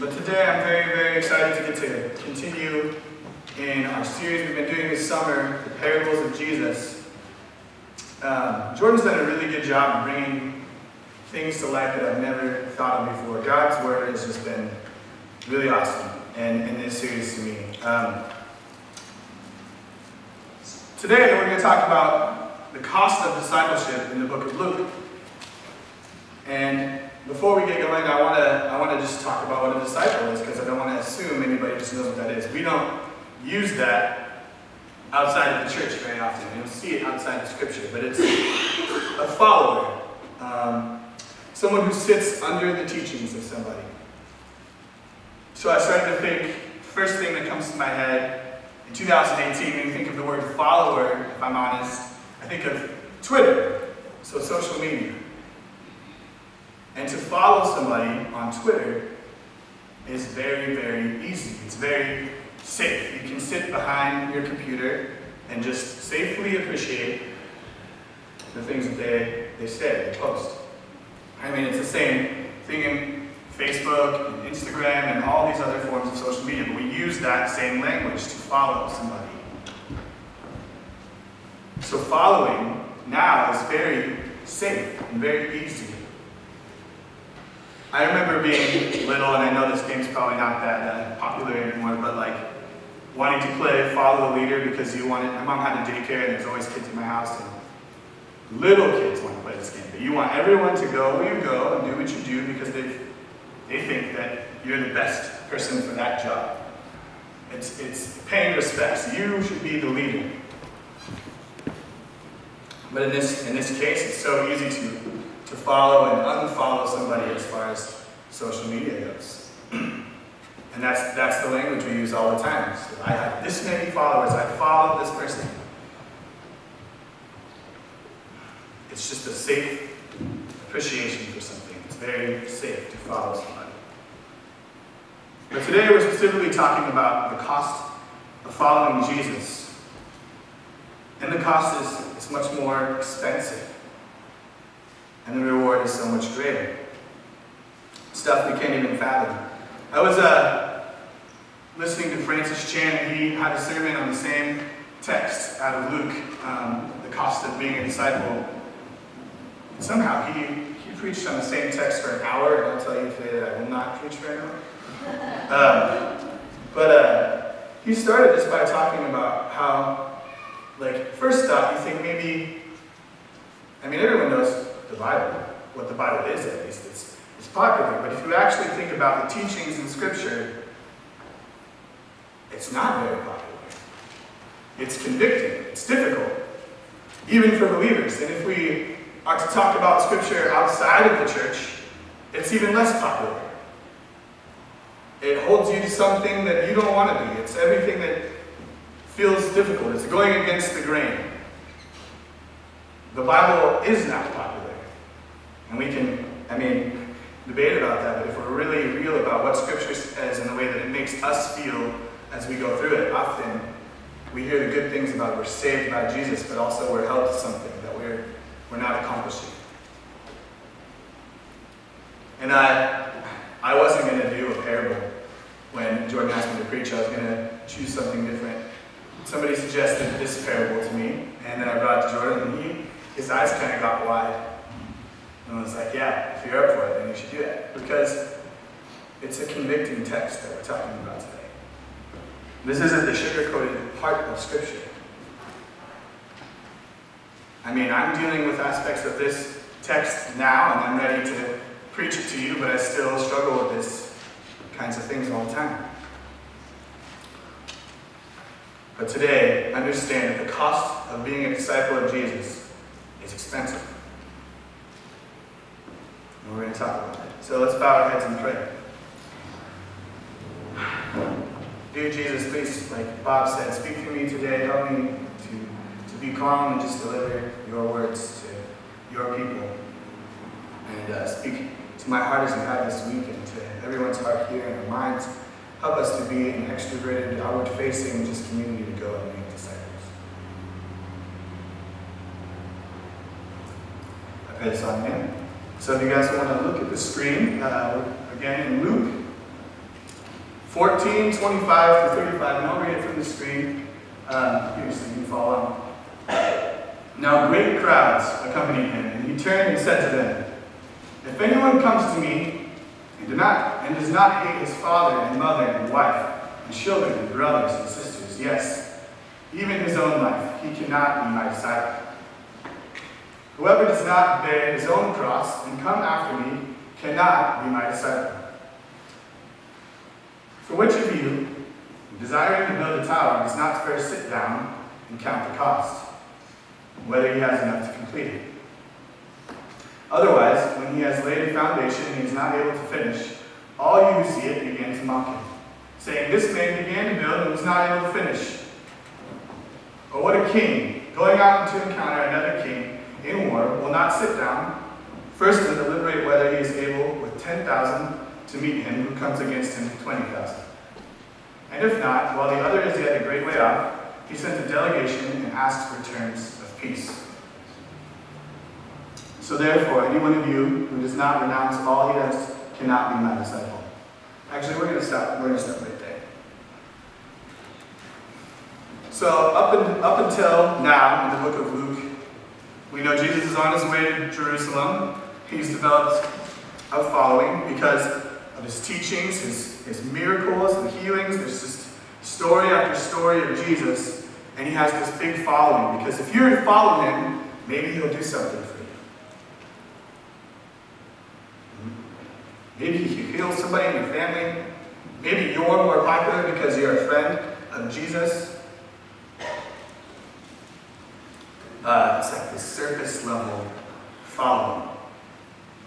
But today I'm very, very excited to get to continue in our series we've been doing this summer, The Parables of Jesus. Jordan's done a really good job of bringing things to life that I've never thought of before. God's Word has just been really awesome in this series to me. Today we're going to talk about the cost of discipleship in the book of Luke. And before we get going, I want to just talk about what a disciple is, because I don't want to assume anybody just knows what that is. We don't use that outside of the church very often. You don't see it outside of Scripture, but it's a follower, someone who sits under the teachings of somebody. So I started to think, first thing that comes to my head in 2018, when you think of the word follower, if I'm honest, I think of Twitter, so social media. And to follow somebody on Twitter is very, very easy. It's very safe. You can sit behind your computer and just safely appreciate the things that they say, they post. I mean, it's the same thing in Facebook and Instagram and all these other forms of social media, but we use that same language to follow somebody. So following now is very safe and very easy. I remember being little, and I know this game's probably not that popular anymore, but like wanting to play follow the leader because my mom had a daycare and there's always kids in my house, and little kids want to play this game, but you want everyone to go where you go and do what you do because they think that you're the best person for that job. It's paying respects. You should be the leader. But in this case, it's so easy to follow and unfollow somebody as far as social media goes. And that's the language we use all the time. So I have this many followers, I follow this person. It's just a safe appreciation for something. It's very safe to follow somebody. But today we're specifically talking about the cost of following Jesus. And the cost is much more expensive. And the reward is so much greater. Stuff we can't even fathom. I was listening to Francis Chan, and he had a sermon on the same text out of Luke, the cost of being a disciple. And somehow he preached on the same text for an hour, and I'll tell you today that I will not preach for an hour. But he started just by talking about how, first thought, you think maybe, everyone knows the Bible, what the Bible is at least. It's popular, but if you actually think about the teachings in Scripture, it's not very popular. It's convicting. It's difficult, even for believers. And if we are to talk about Scripture outside of the church, it's even less popular. It holds you to something that you don't want to be. It's everything that feels difficult. It's going against the grain. The Bible is not popular. And we can, debate about that, but if we're really real about what Scripture says and the way that it makes us feel as we go through it, often we hear the good things about we're saved by Jesus, but also we're held to something that we're not accomplishing. And I wasn't going to do a parable when Jordan asked me to preach. I was going to choose something different. Somebody suggested this parable to me, and then I brought it to Jordan, and his eyes kind of got wide. And I was like, yeah, if you're up for it, then you should do it. Because it's a convicting text that we're talking about today. This isn't the sugar-coated part of Scripture. I'm dealing with aspects of this text now, and I'm ready to preach it to you, but I still struggle with these kinds of things all the time. But today, understand that the cost of being a disciple of Jesus is expensive. And we're going to talk about it. So let's bow our heads and pray. Dear Jesus, please, like Bob said, speak through me today. Help me to be calm and just deliver your words to your people. And speak to my heart as you have this week, and to everyone's heart here and our minds. Help us to be an extroverted, outward-facing, just community to go and make disciples. I pray this on Him. So if you guys want to look at the screen, again in Luke 14, 25 through 35, and I'll read it from the screen. Here, so you can follow along. Now great crowds accompanied him, and he turned and said to them, "If anyone comes to me and does not hate his father and mother and wife and children and brothers and sisters, yes, even his own life, he cannot be my disciple. Whoever does not bear his own cross and come after me cannot be my disciple. For which of you, desiring to build a tower, does not first sit down and count the cost, whether he has enough to complete it? Otherwise, when he has laid a foundation and he is not able to finish, all you who see it begin to mock him, saying, 'This man began to build and was not able to finish.' Or what a king, going out to encounter another king in war, will not sit down, first to deliberate whether he is able with 10,000 to meet him who comes against him with 20,000. And if not, while the other is yet a great way off, he sends a delegation and asks for terms of peace. So therefore, any one of you who does not renounce all he has cannot be my disciple." Actually, we're going to stop right there. So up until now, in the book of Luke, we know Jesus is on his way to Jerusalem. He's developed a following because of his teachings, his miracles, the healings. There's just story after story of Jesus, and he has this big following. Because if you're to follow him, maybe he'll do something for you. Maybe he heals somebody in your family. Maybe you're more popular because you're a friend of Jesus. It's like this surface level following.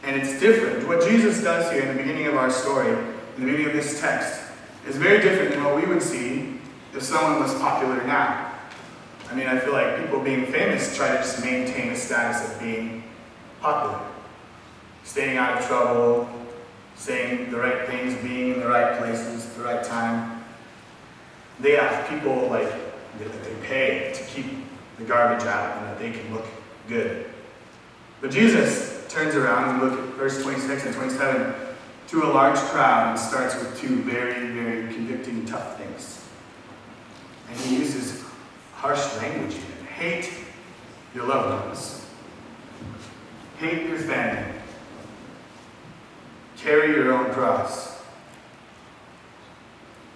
And it's different. What Jesus does here in the beginning of our story, in the beginning of this text, is very different than what we would see if someone was popular now. I mean, I feel like people being famous try to just maintain a status of being popular. Staying out of trouble, saying the right things, being in the right places at the right time. They have people like that they pay to keep the garbage out and that they can look good. But Jesus turns around and look at verse 26 and 27 to a large crowd and starts with two very, very convicting, tough things. And he uses harsh language even. Hate your loved ones. Hate your family. Carry your own cross.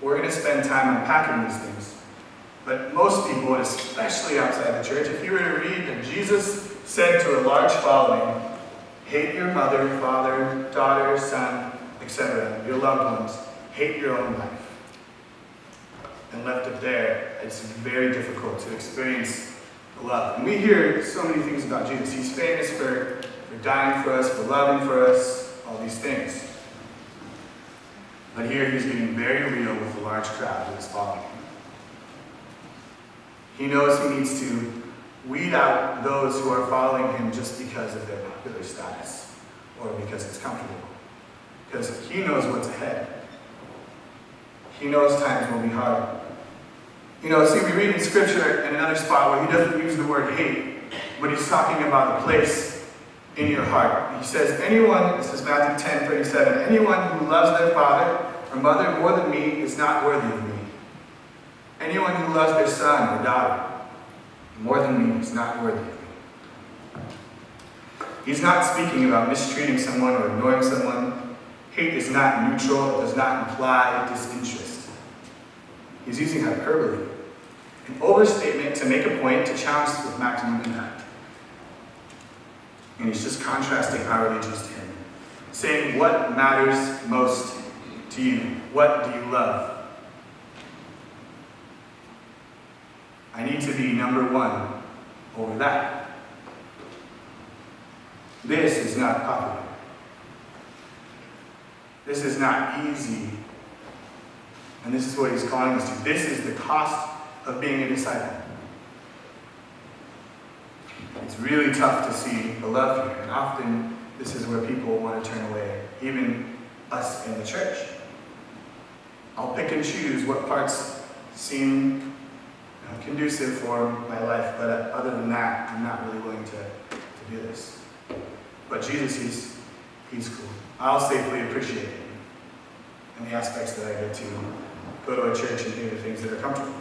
We're going to spend time unpacking these things. But most people, especially outside the church, if you were to read that Jesus said to a large following, hate your mother, father, daughter, son, etc., your loved ones, hate your own life, and left it there, it's very difficult to experience the love. And we hear so many things about Jesus. He's famous for dying for us, for loving for us, all these things. But here he's getting very real with the large crowd who is following him. He knows he needs to weed out those who are following him just because of their popular status or because it's comfortable. Because he knows what's ahead. He knows times will be hard. You know, see, we read in Scripture in another spot where he doesn't use the word hate, but he's talking about a place in your heart. He says, anyone, this is Matthew 10:37, anyone who loves their father or mother more than me is not worthy of me. Anyone who loves their son or daughter more than me is not worthy of me. He's not speaking about mistreating someone or ignoring someone. Hate is not neutral. It does not imply disinterest. He's using hyperbole, an overstatement to make a point, to challenge with maximum impact. And he's just contrasting our allegiance to him, saying what matters most to you. What do you love? I need to be number one over that. This is not popular. This is not easy. And this is what he's calling us to. This is the cost of being a disciple. It's really tough to see the love here. And often this is where people want to turn away, even us in the church. I'll pick and choose what parts seem conducive for my life, but other than that, I'm not really willing to do this. But Jesus, he's cool. I'll safely appreciate him in the aspects that I get to go to a church and do the things that are comfortable.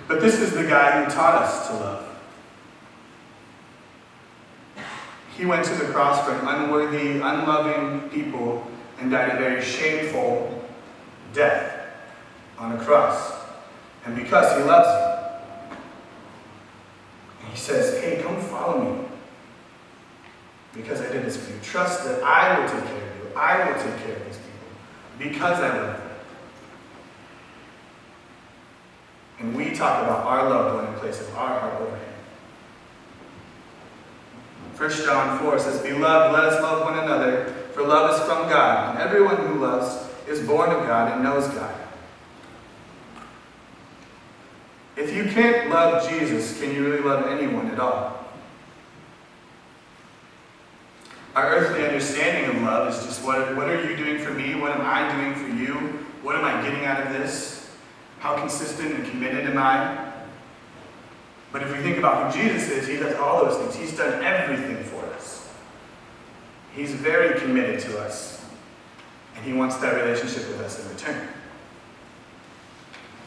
But this is the guy who taught us to love. He went to the cross for an unworthy, unloving people and died a very shameful death on a cross. And because he loves you, he says, hey, come follow me. Because I did this for you. Trust that I will take care of you. I will take care of these people. Because I love them. And we talk about our loved one in place of our heart over him. 1 John 4 says, Beloved, let us love one another, for love is from God, and everyone who loves is born of God and knows God. If you can't love Jesus, can you really love anyone at all? Our earthly understanding of love is just what are you doing for me? What am I doing for you? What am I getting out of this? How consistent and committed am I? But if we think about who Jesus is, he does all those things. He's done everything for us. He's very committed to us. And he wants that relationship with us in return.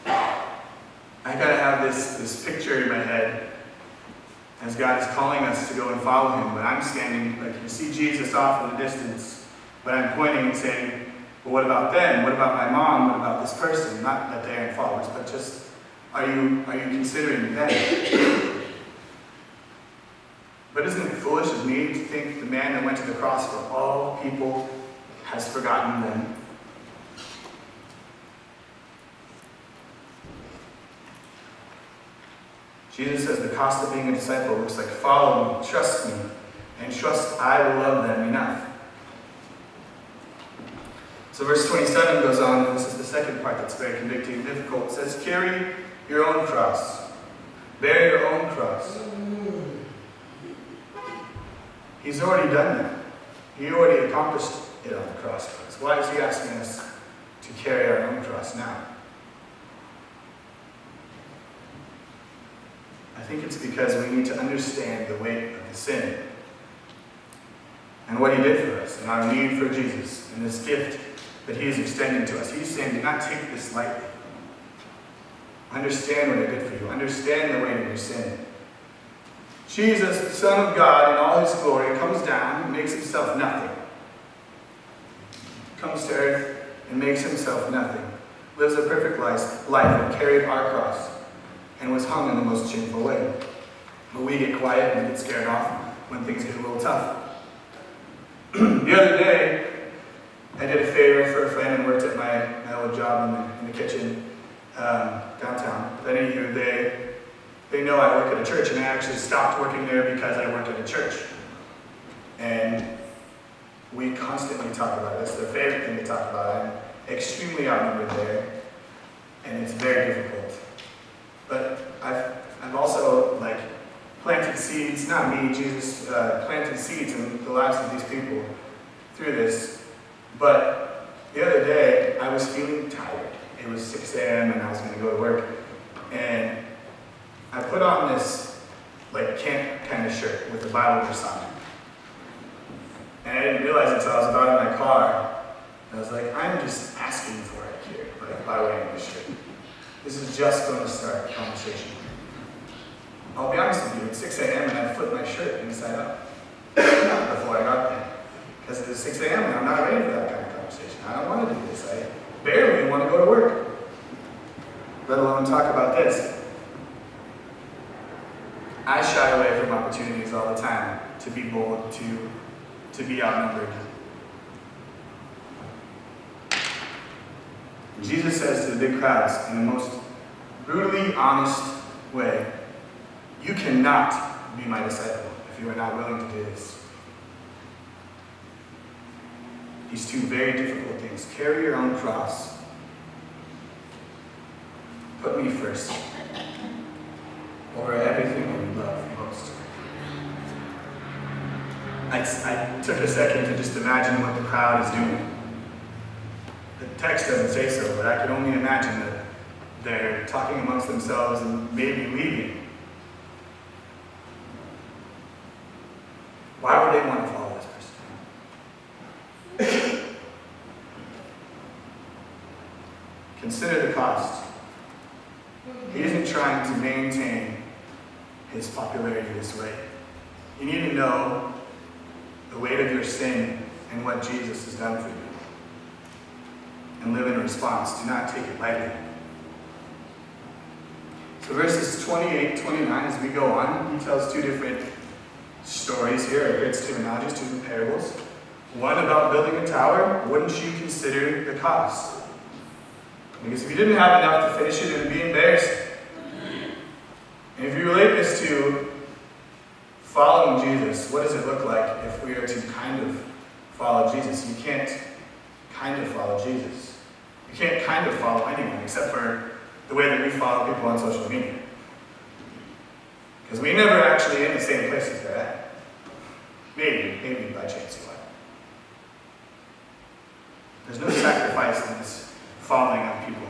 I gotta have this picture in my head as God is calling us to go and follow him. But I'm standing, like you see Jesus off in the distance, but I'm pointing and saying, well, what about them? What about my mom? What about this person? Not that they aren't followers, but just, are you considering them? But isn't it foolish of me to think the man that went to the cross for all people has forgotten them? Jesus says the cost of being a disciple looks like follow me, trust me, and trust I will love them enough. So verse 27 goes on, and this is the second part that's very convicting and difficult. It says, carry your own cross. Bear your own cross. He's already done that. He already accomplished it on the cross for us. Why is he asking us to carry our own cross now? I think it's because we need to understand the weight of the sin and what he did for us and our need for Jesus and this gift that he is extending to us. He's saying, do not take this lightly. Understand what I did for you. Understand the weight of your sin. Jesus, the Son of God, in all his glory, comes down and makes himself nothing. Comes to earth and makes himself nothing. Lives a perfect life and carried our cross and was hung in the most shameful way. But we get quiet and get scared off when things get a little tough. The other day, I did a favor for a friend and worked at my old job in the kitchen downtown. But any of you, they know I work at a church, and I actually stopped working there because I work at a church. And we constantly talk about it. It's their favorite thing to talk about. I'm extremely outnumbered there, and it's very difficult. But I've also planted seeds, not me, Jesus planted seeds in the lives of these people through this. But the other day, I was feeling tired. It was 6 a.m. and I was going to go to work. And I put on this camp kind of shirt with a Bible verse on it. And I didn't realize it until I was about in my car. And I was like, I'm just asking for it here, by wearing this shirt. This is just going to start a conversation. I'll be honest with you, it's 6 a.m. and I flipped my shirt inside out before I got there. Because it's 6 a.m. and I'm not ready for that kind of conversation. I don't want to do this. I barely want to go to work, let alone talk about this. I shy away from opportunities all the time to be bold, to be outnumbered. Jesus says to the big crowds in the most brutally honest way, you cannot be my disciple if you are not willing to do this. These two very difficult things. Carry your own cross. Put me first over everything that you love most. I took a second to just imagine what the crowd is doing. The text doesn't say so, but I could only imagine that they're talking amongst themselves and maybe leaving. Why would they want to follow this person? consider the cost. He isn't trying to maintain his popularity this way. You need to know the weight of your sin and what Jesus has done for you. And live in response. Do not take it lightly. So verses 28, 29, as we go on, he tells two different stories here, or creates two analogies, two different parables. One about building a tower. Wouldn't you consider the cost? Because if you didn't have enough to finish it, it would be embarrassing. And if you relate this to following Jesus, what does it look like if we are to kind of follow Jesus? You can't kind of follow Jesus. You can't kind of follow anyone except for the way that we follow people on social media. Because we never actually in the same places they're at. Maybe by chance you are. There's no sacrifice in this following of people.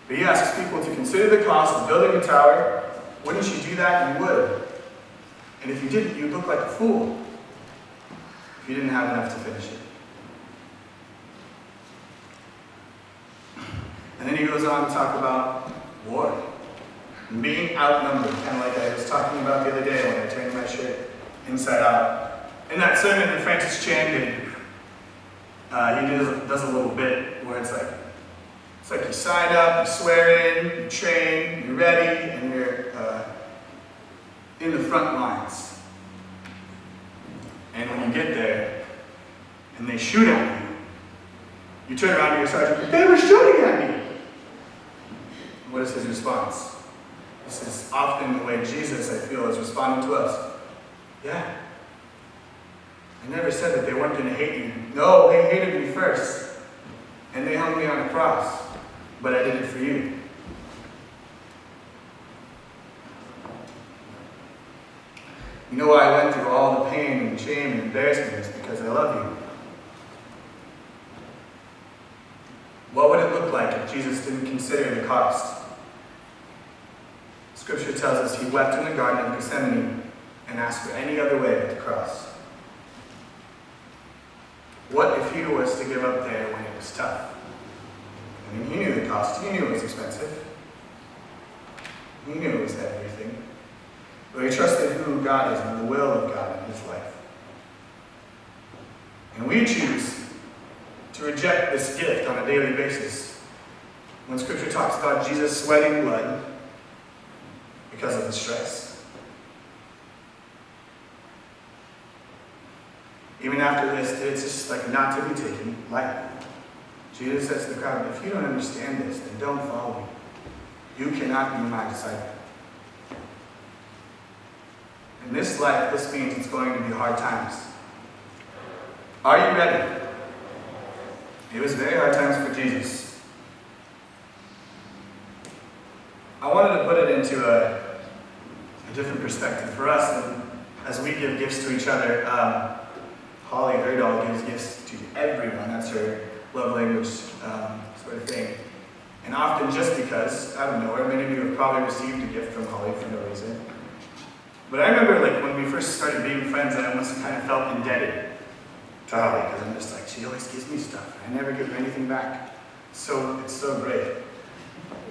But he asks people to consider the cost of building a tower. Wouldn't you do that? You would. And if you didn't, you'd look like a fool if you didn't have enough to finish it. And then he goes on to talk about war. Being outnumbered, kind of like I was talking about the other day when I turned my shirt inside out. In that sermon that Francis Chan did, he does a little bit where it's like you sign up, you swear in, you train, you're ready, and you're in the front lines. And when you get there, and they shoot at you, you turn around to your sergeant, they were shooting at me! What is his response? This is often the way Jesus, I feel, is responding to us. Yeah. I never said that they weren't going to hate you. No, they hated me first. And they hung me on a cross. But I did it for you. You know why I went through all the pain and shame and embarrassment? It's because I love you. What would it look like if Jesus didn't consider the cost? Scripture tells us he wept in the Garden of Gethsemane and asked for any other way but the cross. What if he was to give up there when it was tough? I mean, he knew the cost. He knew it was expensive. He knew it was everything. But he trusted who God is and the will of God in his life. And we choose to reject this gift on a daily basis. When Scripture talks about Jesus sweating blood because of the stress. Even after this, it's just like not to be taken lightly. Jesus says to the crowd, if you don't understand this, then don't follow me. You cannot be my disciple. In this life, this means it's going to be hard times. Are you ready? It was very hard times for Jesus. I wanted to put it into a different perspective for us, and as we give gifts to each other. Holly, her doll, gives gifts to everyone. That's her love language sort of thing. And often just because, out of nowhere, many of you have probably received a gift from Holly for no reason. But I remember when we first started being friends, I almost kind of felt indebted to Holly, because I'm just like, she always gives me stuff. I never give her anything back. So it's so great.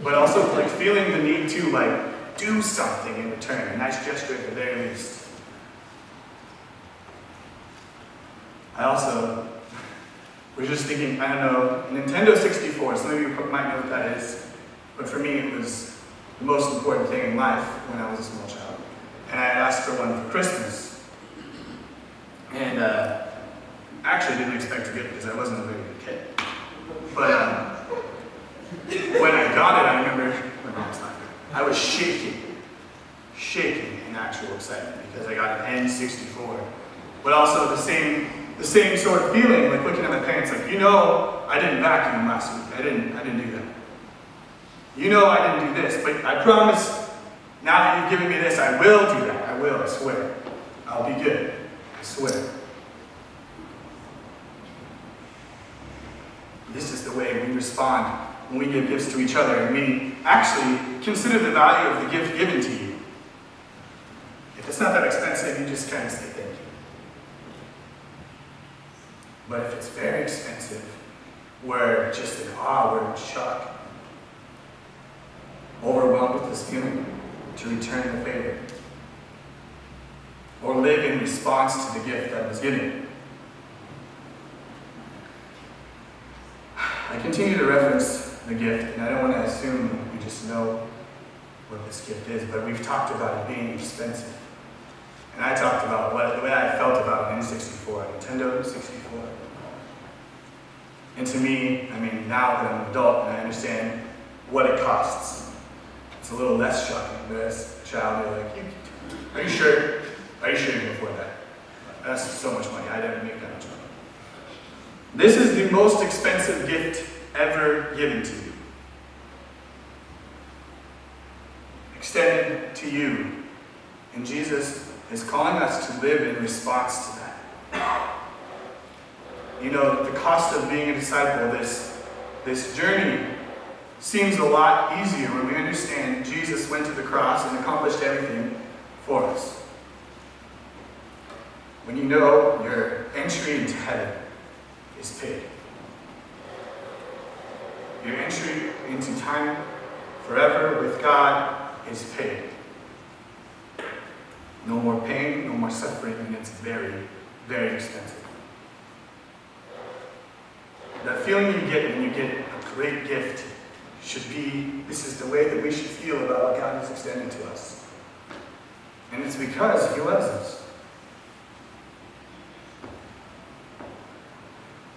But also feeling the need to do something in return, a nice gesture at the very least. I also was just thinking, I don't know, Nintendo 64, some of you might know what that is, but for me it was the most important thing in life when I was a small child. And I asked for one for Christmas. And I actually didn't expect to get it because I wasn't a very good kid. But when I got it, I remember, my mom's laughing, I was shaking in actual excitement because I got an N64. But also the same sort of feeling, looking at my parents, I didn't vacuum last week. I didn't do that. I didn't do this, but I promise, now that you've given me this, I will do that. I will, I swear. I'll be good. I swear. This is the way we respond when we give gifts to each other, and we actually consider the value of the gift given to you. If it's not that expensive, you just kind of say thank you. But if it's very expensive, we're just in awe, we're in shock, overwhelmed with this feeling to return the favor, or live in response to the gift that was given. I continue to reference the gift, and I don't want to assume you just know what this gift is, but we've talked about it being expensive. And I talked about the way I felt about an N64, a Nintendo 64. And to me, now that I'm an adult and I understand what it costs, it's a little less shocking. But as a child, you're like, are you sure? Are you sure you can afford that? That's so much money. I didn't make that much money. This is the most expensive gift ever given to you. Extended to you. And Jesus is calling us to live in response to that. You know, the cost of being a disciple, this journey seems a lot easier when we understand Jesus went to the cross and accomplished everything for us. When you know your entry into heaven is paid. Your entry into time forever with God is paid. No more pain, no more suffering, and it's very, very expensive. That feeling you get when you get a great gift should be, this is the way that we should feel about what God has extended to us. And it's because He loves us.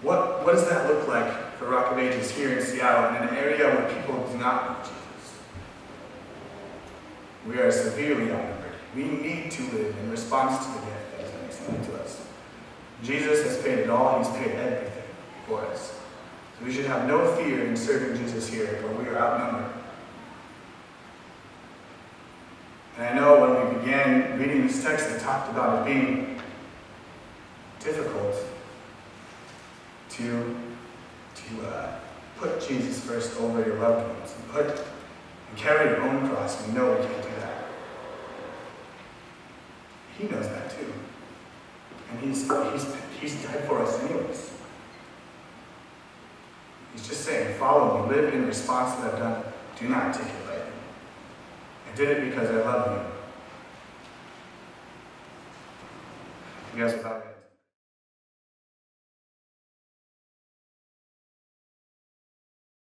What does that look like for Rock of Ages here in Seattle, in an area where people do not know Jesus? We are severely outnumbered. We need to live in response to the gift that has been extended to us. Jesus has paid it all. He's paid everything for us. So we should have no fear in serving Jesus here, for we are outnumbered. And I know when we began reading this text, I talked about it being difficult to put Jesus first over your loved ones and carry your own cross. And we know we can't do that. He knows that too. And he's died for us anyways. He's just saying, follow me, live in response to what I've done. Do not take it lightly. I did it because I love you. You guys without